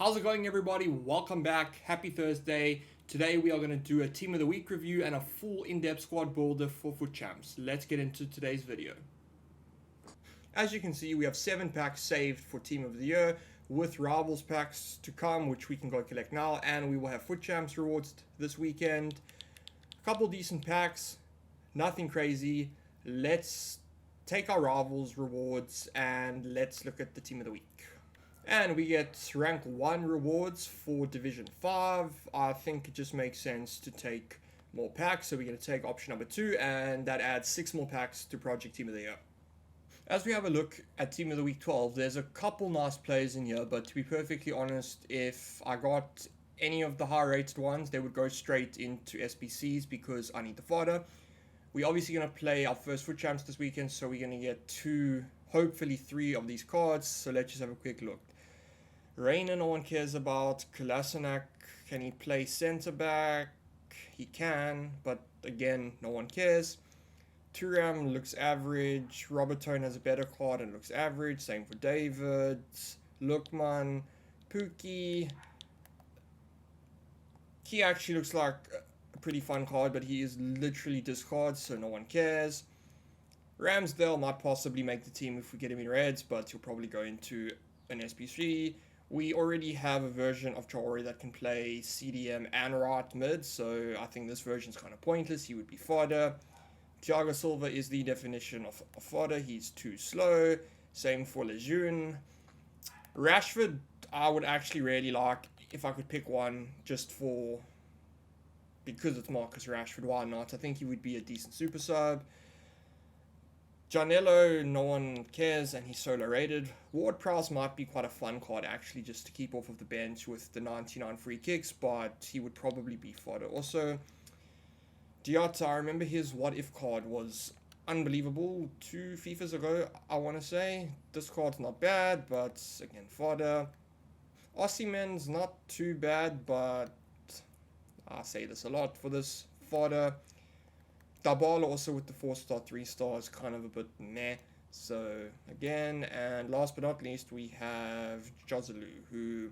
How's it going, everybody? Welcome back. Happy Thursday. Today we are going to do a Team of the Week review and a full in-depth squad builder for FUT Champs. Let's get into today's video. As you can see, we have 7 packs saved for Team of the Year, with Rivals packs to come, which we can go collect now, and we will have FUT Champs rewards this weekend. A couple decent packs, nothing crazy. Let's take our Rivals rewards and let's look at the Team of the Week. And we get rank 1 rewards for Division 5. I think it just makes sense to take more packs, so we're going to take option number 2, and that adds 6 more packs to Project Team of the Year. As we have a look at Team of the Week 12, there's a couple nice players in here, but to be perfectly honest, if I got any of the high rated ones, they would go straight into SBCs because I need the fodder. We're obviously going to play our first FUT Champs this weekend, so we're going to get 2, hopefully 3 of these cards, so let's just have a quick look. Reina, no one cares about. Kolasinac, can he play centre back? He can, but again, no one cares. Thuram looks average. Robertone has a better card and looks average. Same for David. Lookman. Pookie. He actually looks like a pretty fun card, but he is literally discard, so no one cares. Ramsdale might possibly make the team if we get him in reds, but he'll probably go into an SP3. We already have a version of Traore that can play CDM and right mid, so I think this version is kind of pointless. He would be fodder. Thiago Silva is the definition of fodder. He's too slow. Same for Lejeune. Rashford, I would actually really like if I could pick one just for, because it's Marcus Rashford, why not? I think he would be a decent super sub. Janelo, no one cares, and he's solo rated. Ward-Prowse might be quite a fun card, actually, just to keep off of the bench with the 99 free kicks, but he would probably be fodder. Also, Diatta, I remember his what-if card was unbelievable 2 FIFAs ago, I want to say. This card's not bad, but again, fodder. Osimhen's not too bad, but I say this a lot for this fodder. Dybala also with the 4-star, 3-star is kind of a bit meh. So, again, and last but not least, we have Joselu, who,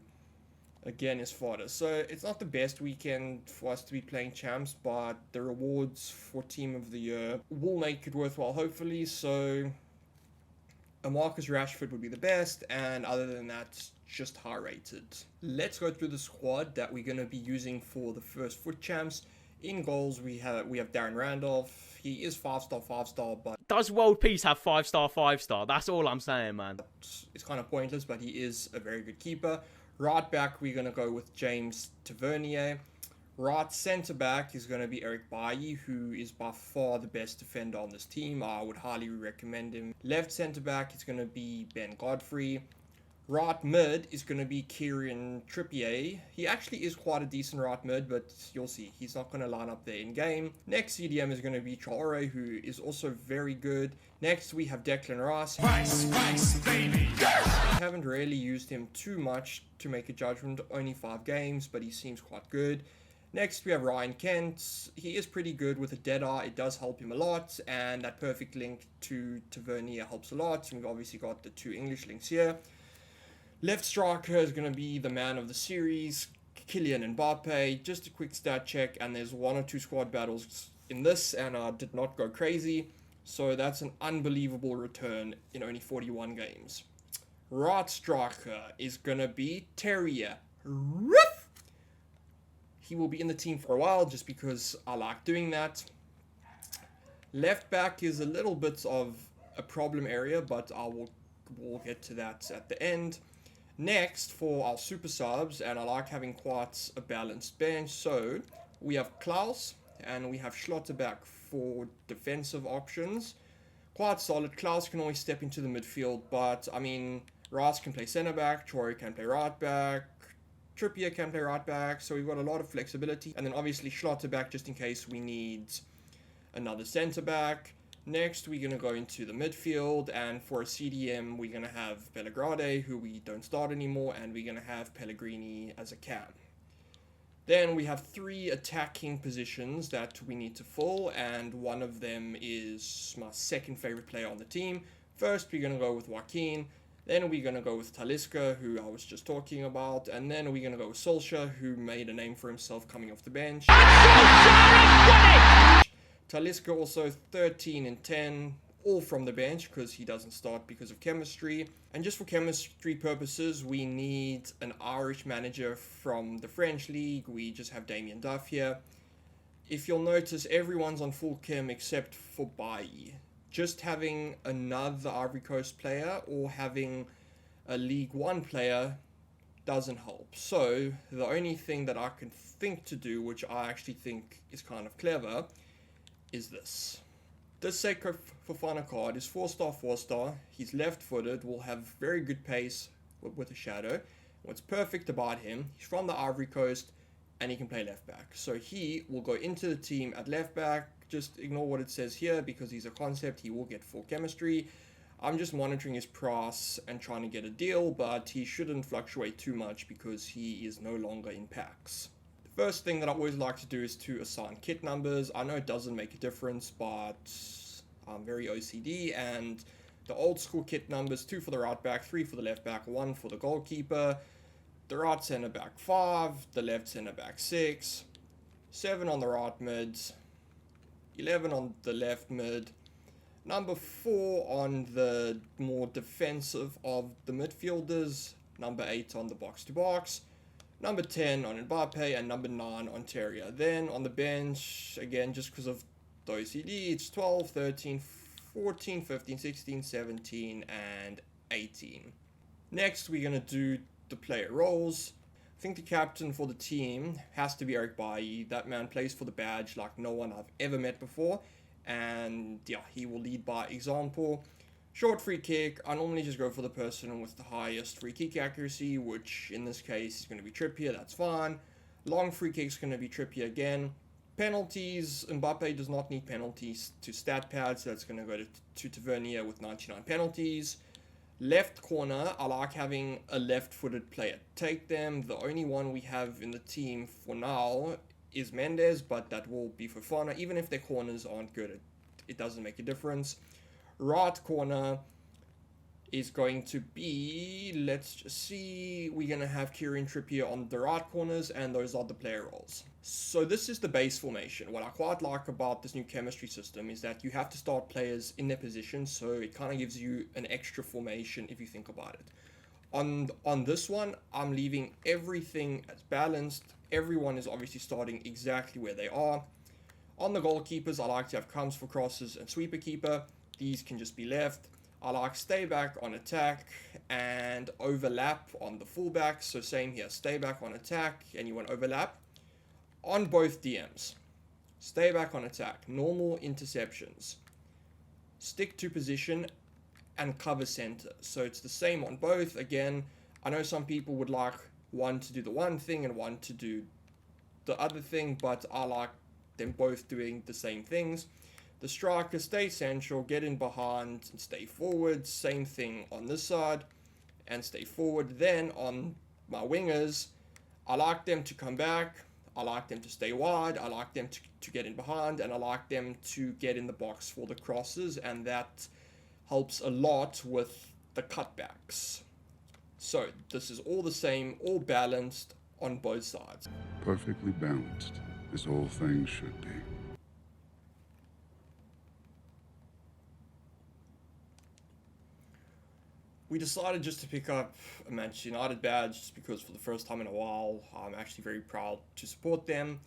again, is fodder. So, it's not the best weekend for us to be playing champs, but the rewards for Team of the Year will make it worthwhile, hopefully. So, a Marcus Rashford would be the best, and other than that, just high rated. Let's go through the squad that we're going to be using for the first FUT Champs. In goals, we have Darren Randolph. He is 5-star, 5-star, but does World Peace have 5-star, 5-star? That's all I'm saying, man. It's kind of pointless, but he is a very good keeper. Right back, we're going to go with James Tavernier. Right centre back is going to be Eric Bailly, who is by far the best defender on this team. I would highly recommend him. Left centre back is going to be Ben Godfrey. Right mid is going to be Kieran Trippier. He actually is quite a decent right mid, but you'll see, he's not going to line up there in game. Next CDM is going to be Traore, who is also very good. Next we have Declan Rice. Rice, baby! I haven't really used him too much to make a judgment, only 5 games, but he seems quite good. Next we have Ryan Kent. He is pretty good with a dead eye, it does help him a lot, and that perfect link to Tavernier helps a lot. And we've obviously got the 2 English links here. Left striker is going to be the man of the series, Kylian Mbappe. Just a quick stat check, and there's 1 or 2 squad battles in this, and I did not go crazy. So that's an unbelievable return in only 41 games. Right striker is going to be Terrier. He will be in the team for a while, just because I like doing that. Left back is a little bit of a problem area, but we'll get to that at the end. Next, for our super subs, and I like having quite a balanced bench, so we have Klaus and we have Schlotterbeck for defensive options. Quite solid. Klaus can always step into the midfield, but I mean, Rice can play centre back, Traore can play right back, Trippier can play right back, so we've got a lot of flexibility. And then obviously Schlotterbeck just in case we need another centre back. Next, we're going to go into the midfield, and for a CDM, we're going to have Bellegrade, who we don't start anymore, and we're going to have Pellegrini as a cam. Then we have 3 attacking positions that we need to fill, and one of them is my second favorite player on the team. First, we're going to go with Joaquin. Then we're going to go with Talisca, who I was just talking about. And then we're going to go with Solskjaer, who made a name for himself coming off the bench. Talisca also 13 and 10, all from the bench because he doesn't start because of chemistry. And just for chemistry purposes, we need an Irish manager from the French league. We just have Damien Duff here. If you'll notice, everyone's on full chem except for Bailly. Just having another Ivory Coast player or having a League One player doesn't help. So the only thing that I can think to do, which I actually think is kind of clever, is this. This Seko Fofana card is 4-star, 4-star. He's left-footed, will have very good pace with a shadow. What's perfect about him, he's from the Ivory Coast and he can play left back. So he will go into the team at left back. Just ignore what it says here because he's a concept. He will get full chemistry. I'm just monitoring his price and trying to get a deal, but he shouldn't fluctuate too much because he is no longer in packs. The first thing that I always like to do is to assign kit numbers. I know it doesn't make a difference, but I'm very OCD, and the old school kit numbers, 2 for the right back, 3 for the left back, 1 for the goalkeeper, the right centre back 5, the left centre back 6, 7 on the right mid, 11 on the left mid, number 4 on the more defensive of the midfielders, number 8 on the box-to-box, number 10 on Mbappe, and number 9 on Terrier. Then on the bench, again, just because of the OCD, it's 12, 13, 14, 15, 16, 17, and 18. Next, we're going to do the player roles. I think the captain for the team has to be Eric Bailly. That man plays for the badge like no one I've ever met before. And yeah, he will lead by example. Short free kick, I normally just go for the person with the highest free kick accuracy, which in this case is going to be Trippier, that's fine. Long free kick is going to be Trippier again. Penalties, Mbappe does not need penalties to stat pads, so that's going to go to Tavernier with 99 penalties. Left corner, I like having a left-footed player take them. The only one we have in the team for now is Mendes, but that will be Fofana. Even if their corners aren't good, it doesn't make a difference. Right corner is going to be, let's just see, we're going to have Kieran Trippier on the right corners, and those are the player roles. So this is the base formation. What I quite like about this new chemistry system is that you have to start players in their position, so it kind of gives you an extra formation if you think about it. On this one, I'm leaving everything as balanced. Everyone is obviously starting exactly where they are. On the goalkeepers, I like to have comes for crosses and sweeper keeper. These can just be left. I like stay back on attack and overlap on the fullback. So same here, stay back on attack and you want overlap on both DMs. Stay back on attack, normal interceptions, stick to position and cover center. So it's the same on both. Again, I know some people would like one to do the one thing and one to do the other thing, but I like them both doing the same things. The striker, stay central, get in behind, and stay forward. Same thing on this side, and stay forward. Then on my wingers, I like them to come back. I like them to stay wide. I like them to get in behind, and I like them to get in the box for the crosses, and that helps a lot with the cutbacks. So this is all the same, all balanced on both sides. Perfectly balanced, as all things should be. We decided just to pick up a Manchester United badge just because for the first time in a while, I'm actually very proud to support them.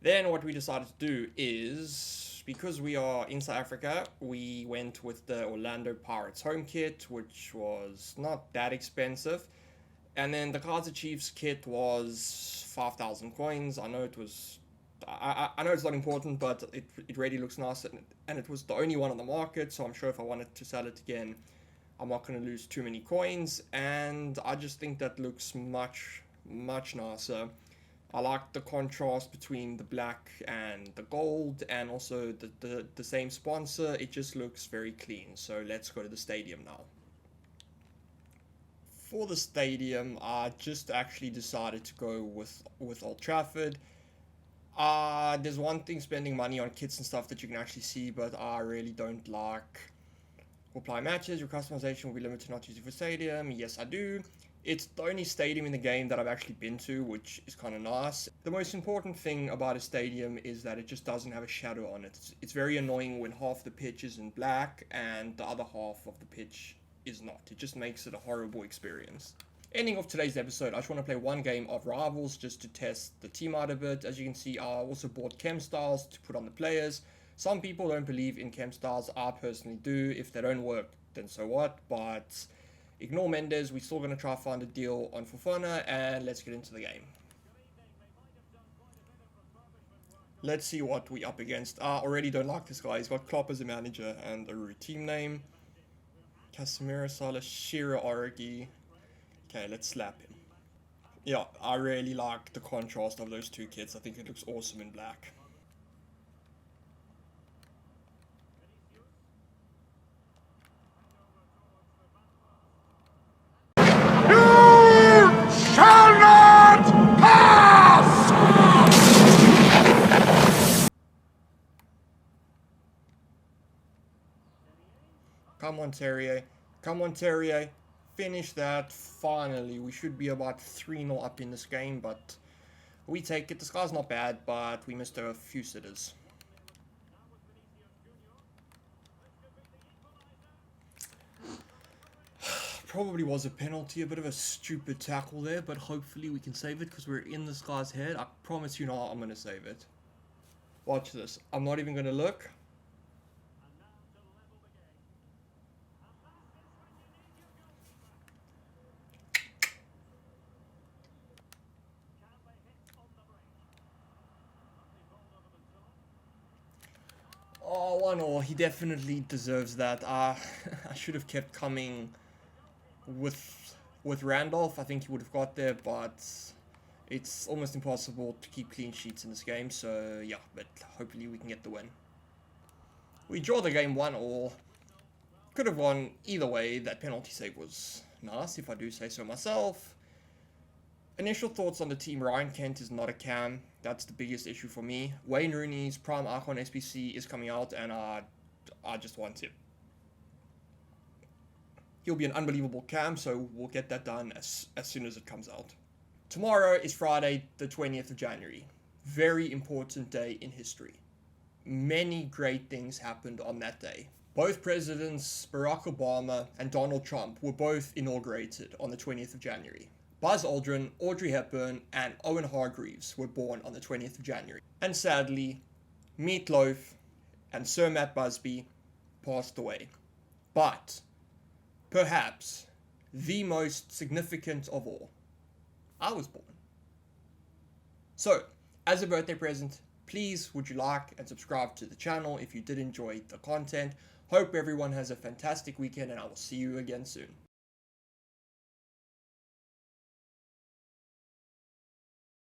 Then what we decided to do is, because we are in South Africa, we went with the Orlando Pirates home kit, which was not that expensive. And then the Kaizer Chiefs kit was 5,000 coins. I know it was... I know it's not important, but it really looks nice. And it was the only one on the market, so I'm sure if I wanted to sell it again, I'm not going to lose too many coins, and I just think that looks much nicer. I like the contrast between the black and the gold, and also the same sponsor. It just looks very clean. So let's go to the stadium now. For the stadium, I just actually decided to go with Old Trafford. There's one thing spending money on kits and stuff that you can actually see, but I really don't like For apply matches, your customization will be limited not to use it for stadium. Yes, I do. It's the only stadium in the game that I've actually been to, which is kind of nice. The most important thing about a stadium is that it just doesn't have a shadow on it. It's very annoying when half the pitch is in black and the other half of the pitch is not. It just makes it a horrible experience. Ending of today's episode, I just want to play one game of Rivals just to test the team out a bit. As you can see, I also bought chem styles to put on the players. Some people don't believe in chem styles. I personally do. If they don't work, then so what? But ignore Mendes. We're still going to try to find a deal on Fofana, and let's get into the game. Let's see what we up against. I already don't like this guy. He's got Klopp as a manager and a team name. Casemiro, Salah, Shearer, Origi. Okay, let's slap him. Yeah, I really like the contrast of those two kids. I think it looks awesome in black. Shall not pass! Come on, Terrier. Come on, Terrier. Finish that. Finally, we should be about 3-0 up in this game, but we take it. The score's not bad, but we missed a few sitters. Probably was a penalty, a bit of a stupid tackle there, but hopefully we can save it because we're in this guy's head. I promise you now I'm going to save it. Watch this. I'm not even going to look. Oh, 1-0. He definitely deserves that. I should have kept coming with Randolph. I think he would have got there, but it's almost impossible to keep clean sheets in this game. So yeah, but hopefully we can get the win. We draw the game 1-1. Could have won either way. That penalty save was nice, if I do say so myself. Initial thoughts on the team. Ryan Kent is not a cam. That's the biggest issue for me. Wayne Rooney's Prime Icon SBC is coming out, and I just want him. He'll be an unbelievable cam, so we'll get that done as soon as it comes out. Tomorrow is Friday, the 20th of January. Very important day in history. Many great things happened on that day. Both presidents, Barack Obama and Donald Trump, were both inaugurated on the 20th of January. Buzz Aldrin, Audrey Hepburn, and Owen Hargreaves were born on the 20th of January. And sadly, Meatloaf and Sir Matt Busby passed away. But perhaps the most significant of all, I was born. So, as a birthday present, please would you like and subscribe to the channel if you did enjoy the content. Hope everyone has a fantastic weekend, and I will see you again soon.